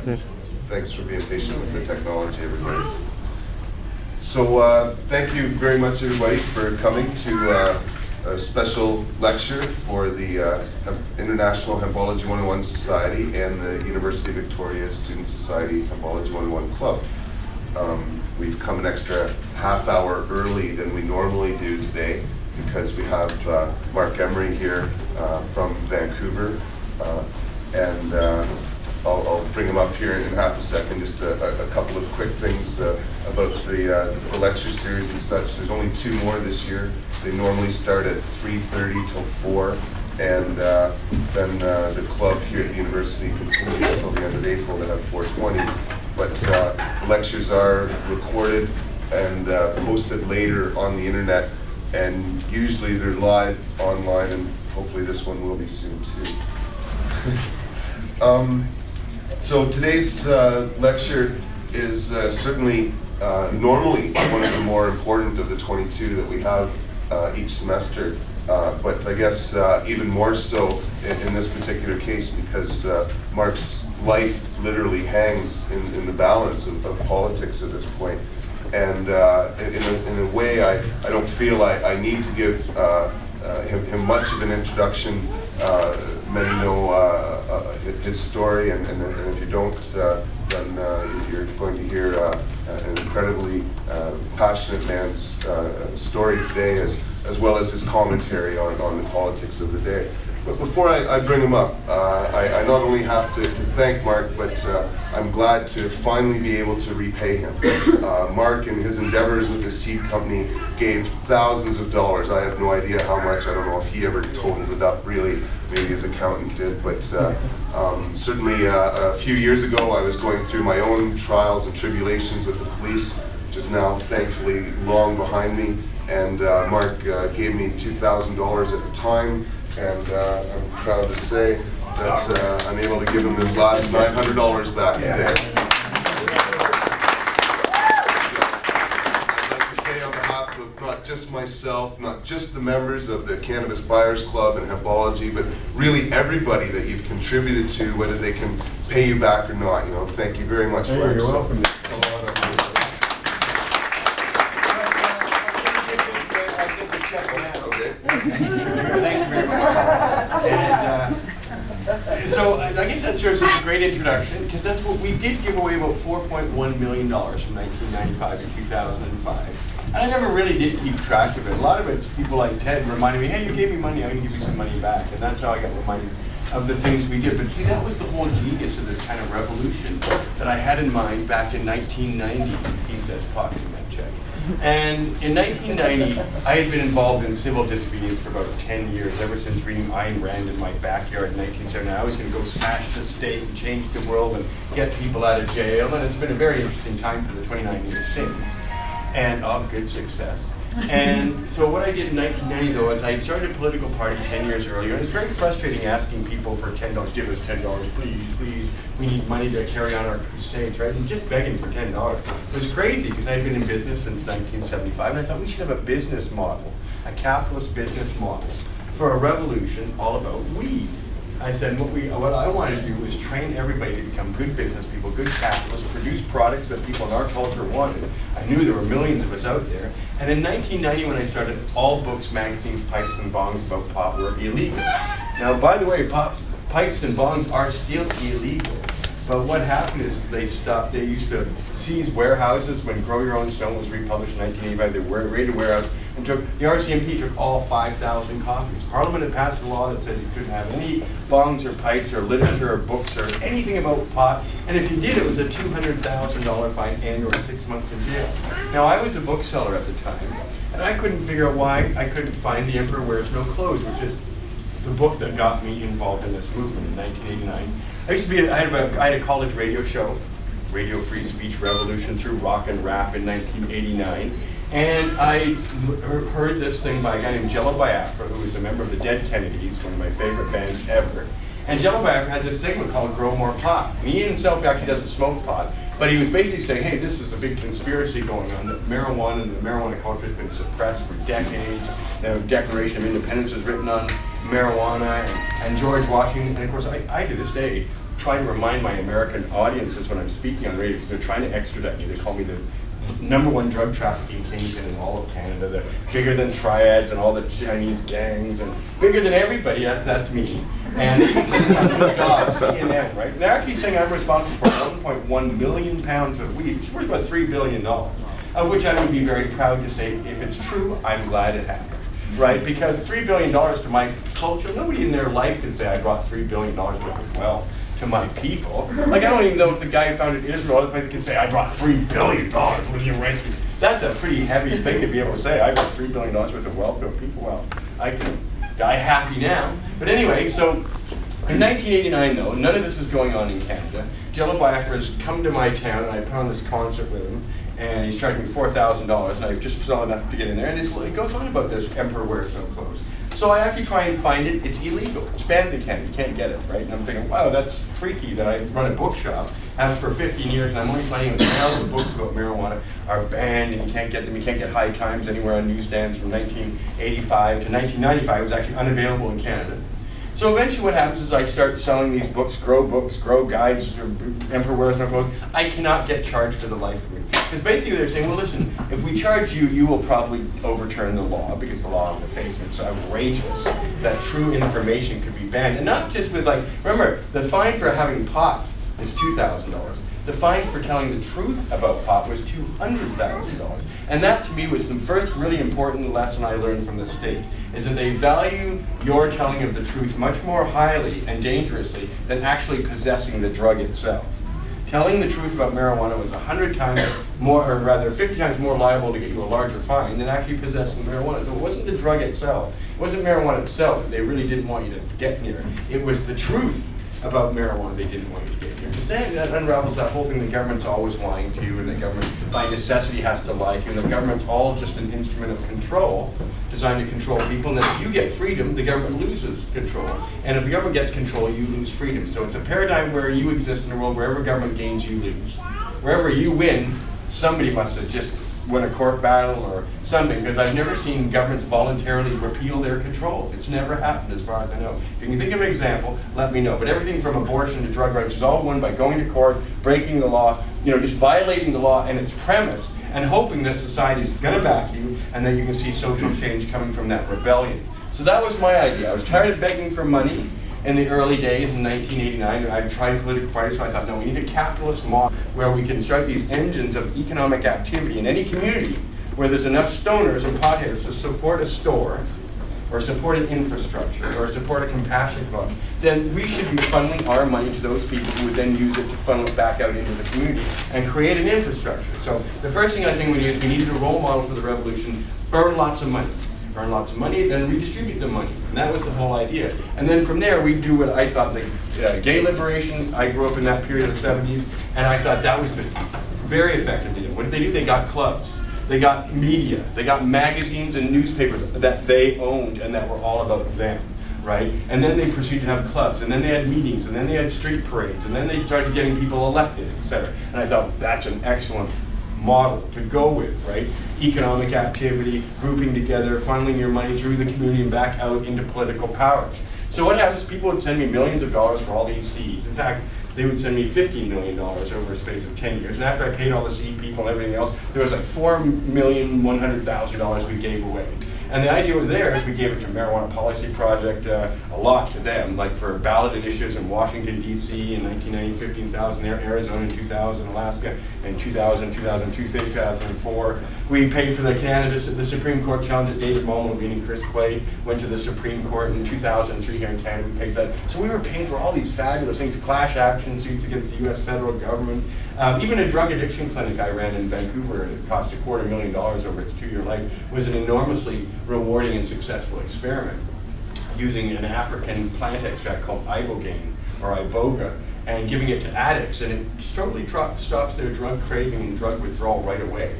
Thanks for being patient with the technology, everybody. So thank you very much, everybody, for coming to a special lecture for the International Hempology 101 Society and the University of Victoria Student Society Hempology 101 Club. We've come an extra half hour early than we normally do today because we have Marc Emery here from Vancouver, and I'll bring him up here in half a second. Just a couple of quick things about the lecture series and such. There's only 2 more this year. They normally start at 3:30 till 4, and then the club here at the university continues until the end of April to have 4:20s. But the lectures are recorded and posted later on the internet, and usually they're live online, and hopefully this one will be soon too. So today's lecture is certainly normally one of the more important of the 22 that we have each semester, but I guess even more so in this particular case because Marc's life literally hangs in the balance of politics at this point. And in a way, I don't feel I need to give him much of an introduction. Many know his story, and if you don't, then you're going to hear an incredibly passionate man's story today, as well as his commentary on the politics of the day. But before I bring him up, I not only have to thank Marc, but I'm glad to finally be able to repay him. Marc, in his endeavors with the seed company, gave thousands of dollars. I have no idea how much. I don't know if he ever totaled it up, really. Maybe his accountant did. But certainly a few years ago, I was going through my own trials and tribulations with the police, which is now thankfully long behind me. And Marc gave me $2,000 at the time. And I'm proud to say that I'm able to give him his last $900 back today. I'd like to say on behalf of not just myself, not just the members of the Cannabis Buyers Club and Hempology, but really everybody that you've contributed to, whether they can pay you back or not. Thank you very much, Marc. You're welcome. Thank you very much. And so I guess that serves as a great introduction, because that's what we did give away, about $4.1 million from 1995 to 2005. And I never really did keep track of it. A lot of it's people like Ted reminding me, hey, you gave me money, I'm going to give you some money back. And that's how I got reminded of the things we did. But see, that was the whole genius of this kind of revolution that I had in mind back in 1990, he says, pocketing that check. And in 1990, I had been involved in civil disobedience for about 10 years, ever since reading Ayn Rand in my backyard in 1979. I was going to go smash the state and change the world and get people out of jail. And it's been a very interesting time for the 29 years since, and good success. And so what I did in 1990, though, is I started a political party 10 years earlier. And it's very frustrating asking people for $10, give us $10, please, please. We need money to carry on our crusades, right? And just begging for $10. It was crazy because I had been in business since 1975, and I thought we should have a business model, a capitalist business model for a revolution all about weed. I said, what I wanted to do was train everybody to become good business people, good capitalists, produce products that people in our culture wanted. I knew there were millions of us out there. And in 1990, when I started, all books, magazines, pipes, and bongs about pot were illegal. Now, by the way, pipes and bongs are still illegal. But what happened is they stopped. They used to seize warehouses when Grow Your Own Stone was republished in 1985. They raided a warehouse and the RCMP took all 5,000 copies. Parliament had passed a law that said you couldn't have any bongs or pipes or literature or books or anything about pot. And if you did, it was a $200,000 fine and or 6 months in jail. Now, I was a bookseller at the time, and I couldn't figure out why I couldn't find The Emperor Wears No Clothes, which is the book that got me involved in this movement in 1989. I had a college radio show, Radio Free Speech Revolution through rock and rap in 1989. And I heard this thing by a guy named Jello Biafra, who was a member of the Dead Kennedys, one of my favorite bands ever. And Jello Biafra had this segment called Grow More Pot. And he himself actually doesn't smoke pot, but he was basically saying, hey, this is a big conspiracy going on, that marijuana and the marijuana culture has been suppressed for decades. The Declaration of Independence was written on marijuana, and George Washington, and of course I to this day try to remind my American audiences when I'm speaking on radio, because they're trying to extradite me. They call me the #1 drug trafficking kingpin in all of Canada. They're bigger than triads and all the Chinese gangs, and bigger than everybody. That's me. And they even say this on the job, CNN, right? They're actually saying I'm responsible for 1.1 million pounds of weed, which is worth about $3 billion, of which I would be very proud to say, if it's true, I'm glad it happened. Right, because $3 billion to my culture, nobody in their life can say I brought $3 billion worth of wealth to my people. Like, I don't even know if the guy who founded Israel, other places, can say I brought $3 billion with your ranking. That's a pretty heavy thing to be able to say. I brought $3 billion worth of wealth to people. Well, I can die happy now. But anyway, so in 1989, though, none of this is going on in Canada. Jello Biafra's come to my town, and I put on this concert with him. And he's charging me $4,000, and I just saw enough to get in there. And it goes on about this emperor wears no clothes. So I actually try and find it. It's illegal. It's banned in Canada. You can't get it, right? And I'm thinking, wow, that's freaky that I run a bookshop, have for 15 years, and I'm only finding that now the books about marijuana are banned, and you can't get them. You can't get High Times anywhere on newsstands from 1985 to 1995. It was actually unavailable in Canada. So eventually what happens is I start selling these books, Grow Guides, Emperor Wears No Clothes. I cannot get charged for the life of me. Because basically they're saying, well listen, if we charge you, you will probably overturn the law, because the law on the face of it's outrageous that true information could be banned. And not just with remember, the fine for having pot is $2,000. The fine for telling the truth about pot was $200,000. And that to me was the first really important lesson I learned from the state, is that they value your telling of the truth much more highly and dangerously than actually possessing the drug itself. Telling the truth about marijuana was 100 times more, or rather 50 times more liable to get you a larger fine than actually possessing marijuana. So it wasn't the drug itself, it wasn't marijuana itself that they really didn't want you to get near. It was the truth about marijuana they didn't want you to get near. Because then that unravels that whole thing, the government's always lying to you, and the government by necessity has to lie to you, and the government's all just an instrument of control, designed to control people, and then if you get freedom, the government loses control. And if the government gets control, you lose freedom. So it's a paradigm where you exist in a world wherever government gains, you lose. Wherever you win, somebody must have just won a court battle or something, because I've never seen governments voluntarily repeal their control. It's never happened as far as I know. If you can think of an example, let me know. But everything from abortion to drug rights is all won by going to court, breaking the law, just violating the law and its premise, and hoping that society's gonna back you, and that you can see social change coming from that rebellion. So that was my idea. I was tired of begging for money in the early days in 1989. I tried political parties, so I thought, no, we need a capitalist model where we can start these engines of economic activity in any community where there's enough stoners and potheads to support a store, or support an infrastructure, or support a compassion club. Then we should be funneling our money to those people who would then use it to funnel it back out into the community and create an infrastructure. So the first thing I think we need is we needed a role model for the revolution: earn lots of money. Earn lots of money, then redistribute the money. And that was the whole idea. And then from there, we do what I thought, gay liberation. I grew up in that period of the 70s, and I thought that was very effectively done. What did they do? They got clubs. They got media. They got magazines and newspapers that they owned and that were all about them, right? And then they proceeded to have clubs, and then they had meetings, and then they had street parades, and then they started getting people elected, etc. And I thought, that's an excellent model to go with, right? Economic activity, grouping together, funneling your money through the community and back out into political powers. So what happens, people would send me millions of dollars for all these seeds. In fact, they would send me $15 million over a space of 10 years. And after I paid all the seed people and everything else, there was like $4,100,000 we gave away. And the idea was there is we gave it to Marijuana Policy Project, a lot to them, like for ballot initiatives in Washington, D.C. in 1990, 15,000 there, Arizona in 2000, Alaska in 2000, 2002, 2004. We paid for the Cannabis, the Supreme Court challenge that David Mullen and Chris Clay went to the Supreme Court in 2003 here in Canada. We paid for that. So we were paying for all these fabulous things, class action suits against the U.S. federal government. Even a drug addiction clinic I ran in Vancouver, it cost $250,000 over its 2-year life, was an enormously rewarding and successful experiment using an African plant extract called ibogaine or iboga and giving it to addicts, and it totally stops their drug craving and drug withdrawal right away.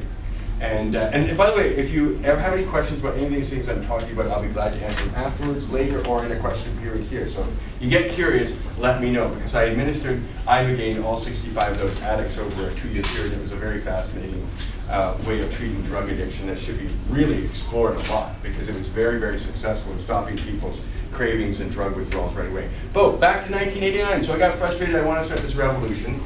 And by the way, if you ever have any questions about any of these things I'm talking about, I'll be glad to answer them afterwards, later, or in a question period here. So if you get curious, let me know, because I administered ibogaine to all 65 of those addicts over a 2-year period. It was a very fascinating way of treating drug addiction that should be really explored a lot, because it was very, very successful in stopping people's cravings and drug withdrawals right away. But back to 1989, so I got frustrated, I want to start this revolution.